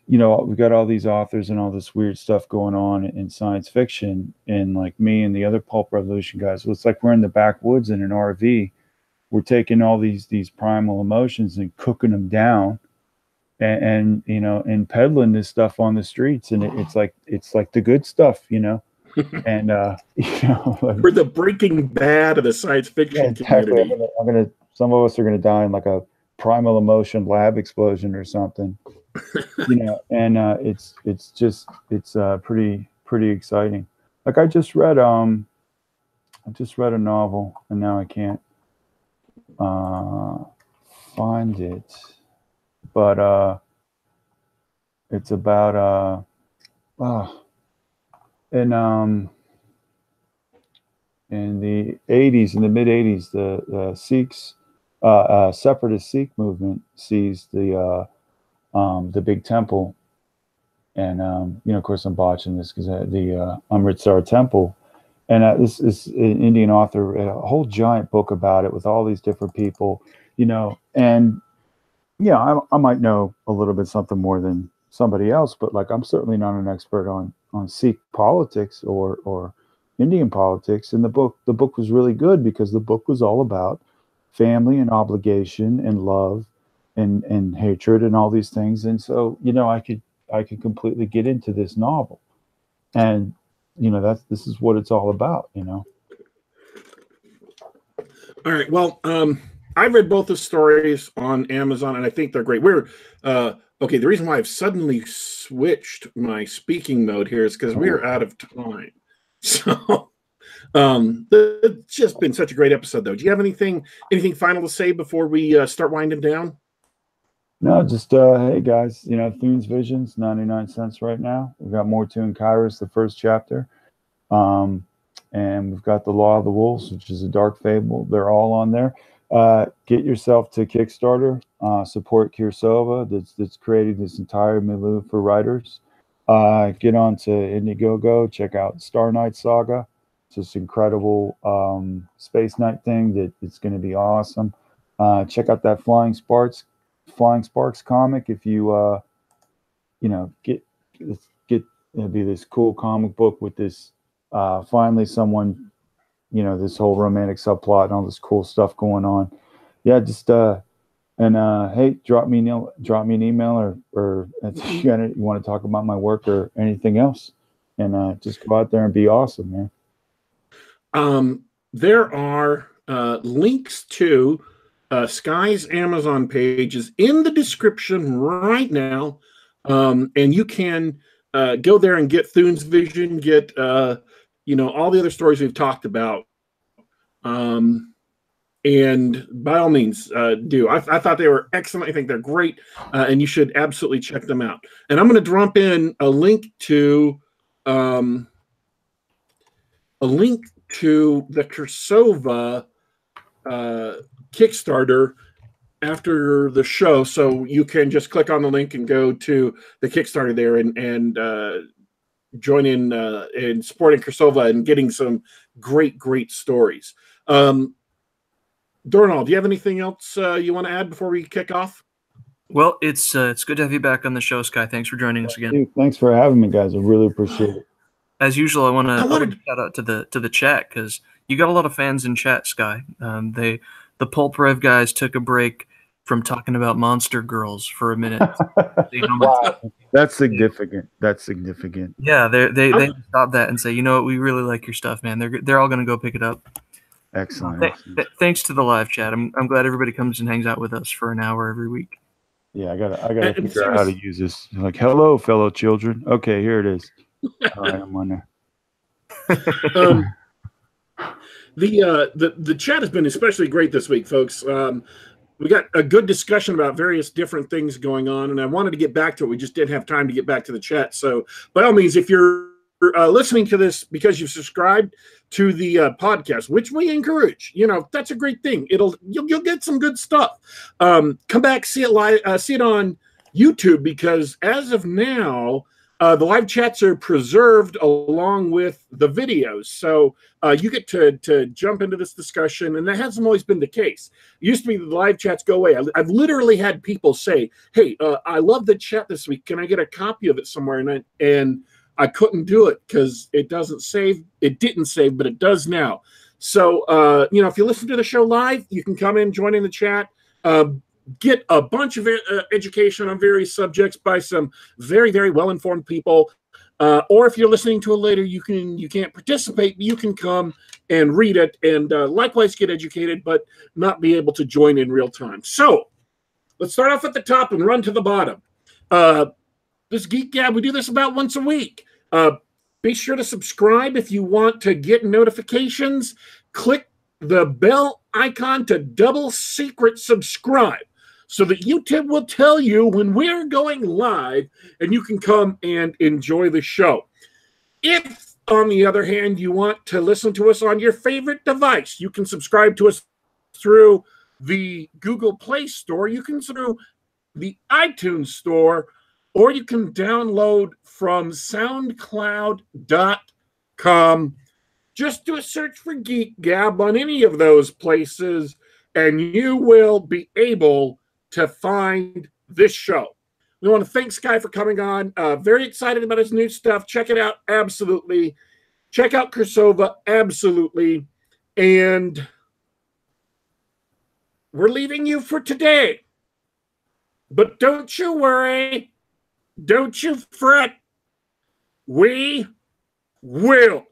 we've got all these authors and all this weird stuff going on in science fiction, and like me and the other pulp revolution guys, it's like we're in the backwoods in an RV. We're taking all these primal emotions and cooking them down, and peddling this stuff on the streets, and it's like the good stuff, and we're the Breaking Bad of the science fiction community. Some of us are gonna die in like a primal emotion lab explosion or something, and it's pretty exciting. Like I just read a novel, and now I can't find it, but it's about in the 80s, in the mid 80s, the Sikhs, separatist Sikh movement seized the big temple, and of course I'm botching this because the Amritsar temple, and this is an Indian author wrote a whole giant book about it with all these different people, and I might know a little bit something more than somebody else, but like I'm certainly not an expert on Sikh politics or Indian politics. And the book was really good because the book was all about family and obligation and love and hatred and all these things. And so I could completely get into this novel, and this is what it's all about. All right, well, I read both the stories on Amazon, and I think they're great. Okay, the reason why I've suddenly switched my speaking mode here is because we're out of time. So it's just been such a great episode, though. Do you have anything final to say before we start winding down? No, just hey guys, Thune's Visions, 99 cents right now. We've got more to in Kairos, the first chapter. And we've got The Law of the Wolves, which is a dark fable. They're all on there. Get yourself to Kickstarter, support Cirsova that's created this entire milieu for writers. Get on to Indiegogo, check out Star Knight Saga. It's this incredible Space Knight thing that it's going to be awesome. Check out that Flying Sparks comic if you get it'll be this cool comic book with this finally someone, this whole romantic subplot and all this cool stuff going on. Yeah, just hey, drop me an email or if you want to talk about my work or anything else, and just go out there and be awesome, man. There are links to Sky's Amazon page is in the description right now, and you can go there and get Thune's Vision, get all the other stories we've talked about, and by all means do. I thought they were excellent. I think they're great, and you should absolutely check them out. And I'm going to drop in a link to the Cirsova Kickstarter after the show, so you can just click on the link and go to the Kickstarter there and join in supporting Cirsova and getting some great stories. Dornall, do you have anything else you want to add before we kick off? Well, it's good to have you back on the show, Sky. Thanks for joining us again. Dude, thanks for having me, guys. I really appreciate it. As usual, I want to shout out to the chat because you got a lot of fans in chat, Sky. The Pulp Rev guys took a break from talking about Monster Girls for a minute. Wow, that's significant. That's significant. Yeah, they stop that and say, you know what, we really like your stuff, man. They're all going to go pick it up. Excellent. Thanks to the live chat. I'm glad everybody comes and hangs out with us for an hour every week. Yeah, I gotta figure out how to use this. Like, hello, fellow children. Okay, here it is. All right, I'm on there. The chat has been especially great this week, folks. We got a good discussion about various different things going on, and I wanted to get back to it. We just didn't have time to get back to the chat. So, by all means, if you're listening to this because you've subscribed to the podcast, which we encourage, that's a great thing. You'll get some good stuff. Come back, see it live, see it on YouTube, because as of now, the live chats are preserved along with the videos. So you get to jump into this discussion, and that hasn't always been the case. It used to be the live chats go away. I've literally had people say, hey, I love the chat this week. Can I get a copy of it somewhere? And I couldn't do it because it doesn't save. It didn't save, but it does now. So, if you listen to the show live, you can come in, join in the chat, get a bunch of education on various subjects by some very, very well-informed people. Or if you're listening to it later, you can't participate, but you can come and read it and likewise get educated, but not be able to join in real time. So let's start off at the top and run to the bottom. This Geek Gab, we do this about once a week. Be sure to subscribe if you want to get notifications. Click the bell icon to double secret subscribe so that YouTube will tell you when we're going live and you can come and enjoy the show. If, on the other hand, you want to listen to us on your favorite device, you can subscribe to us through the Google Play Store, you can through the iTunes Store, or you can download from SoundCloud.com. Just do a search for Geek Gab on any of those places, and you will be able to find this show. We want to thank Sky for coming on. Very excited about his new stuff. Check it out, absolutely. Check out Cirsova, absolutely. And we're leaving you for today. But don't you worry. Don't you fret. We will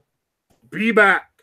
be back.